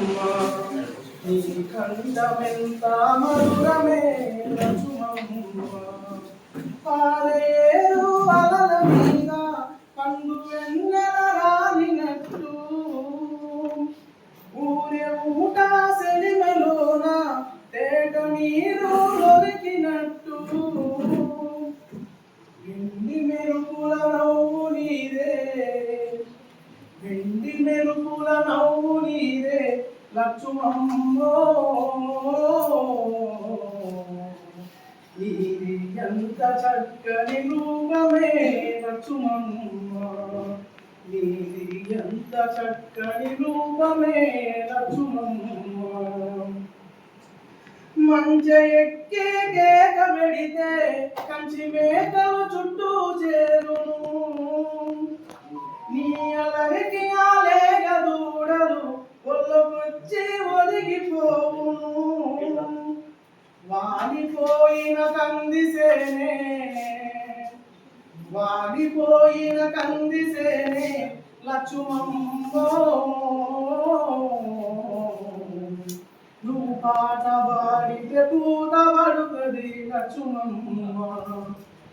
నీ కంఠమెంత మధురమే లక్ష్మమ్మ పారేరు అలల మీద పండు వెన్నెల రాలినట్టు ఊరే ఊట సెలిమెలోన తేట నీరు దొరికినట్టు వెండి మెరుపుల నవ్వు నీదే వెండి మెరుపుల నవ్వు నీదే లక్ష్మమ్మో నీది ఎంత చక్కని రూపమే లక్ష్మమ్మ నీది ఎంత చక్కని రూపమే లక్ష్మమ్మ మంచ ఎక్కే కేక పెడితే కంచి మేకలు చుట్టూ చేరును నీ అలరికి ఆలేగ దూడలు ఒళ్ళకొచ్చి ఒదిగిపోవును వాడిపోయిన కందిసేనే లక్ష్మమ్మో నువ్వు పాట పాడితే పూత పడుతుంది లక్ష్మమ్మ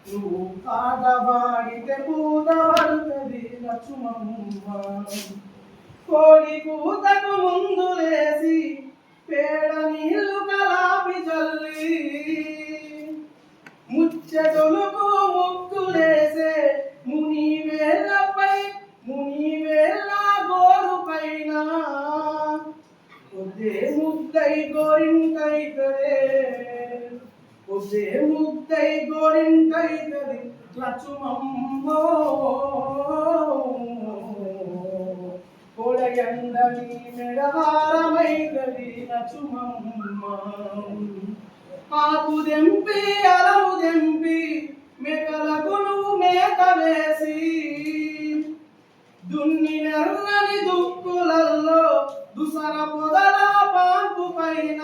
నువ్వు పాట పాడితే పూత పడుతుంది లక్ష్మమ్మ కోడి కూతకు ముందు లేసి పేడ నీళ్లు కలాపి చల్లి ముచ్చటొలుకు ముగ్గులేసే మునివేళ్ళ గోరు పైన ఒదే ముద్దై గోరింకైతదే లక్ష్మమ్మో కొడయండ నీ మెడహారమైతది లక్ష్మమ్మ ఆకు దెంపి అలము దెంపి మెకలకు నువ్వు మేత వేసి దున్ని నెర్రని దుక్కులల్లో దుసర పొదల పాంపు పైన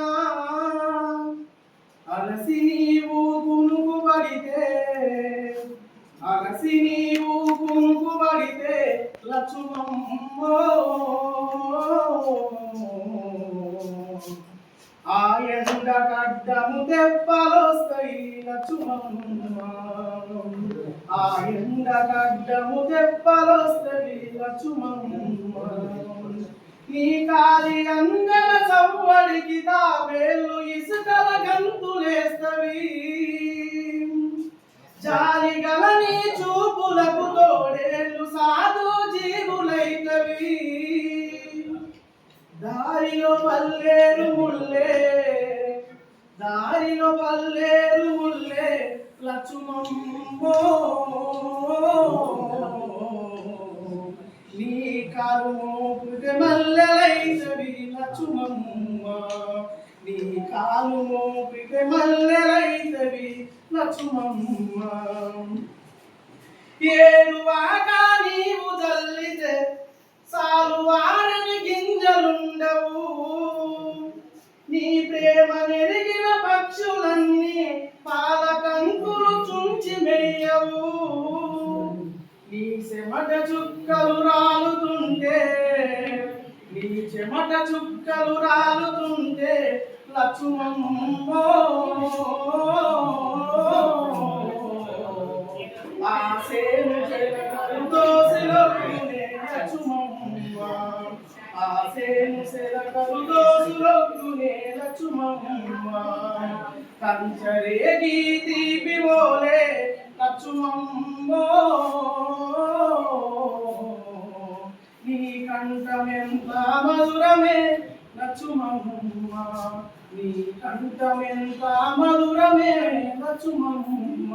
అలసి నీవు కునుకు పడితే లక్ష్మమ్మో ఆ ఎండ కడ్డము తెప్పలొస్తాయి లక్ష్మమ్మ ఆ ఎండ కడ్డము తెప్పలొస్తాయి లక్ష్మమ్మ నీ కాలి అంగన సవ్వడికి తాబేళ్ళు ఇసుకల గంతులేస్తవి జాలి గల నీ చూపులకు తోడేళ్ళు సాధు జీవులైతవి దారిలో పల్లేరు ముల్లే లక్ష్మమ్మో నీ కాలు మోపితే మల్లెలైతవి లక్ష్మమ్మ నీ కాలు మోపితే మల్లెలైతవి లక్ష్మమ్మ ఏరువాగా నీవు జల్లితే సాలు వారని గింజలుండవు నీ ప్రేమ నెరిగిన పక్షులన్నీ పాల కంకులు చుంచి మెయ్యవు నీ చెమట చుక్కలు రాలుతుంటే లక్ష్మమ్మో ఆ సేను చెలకలు దోసిలోనే లక్ష్మమ్మ ఆ సేను చెలకలు దోసిలోనే లక్ష్మమ్మ కంచరే గీతి బోలే లక్ష్మమ్మో నీ కంఠమెంత మధురమే లక్ష్మమ్మ నీ కంఠమెంత మధురమే లక్ష్మమ్మ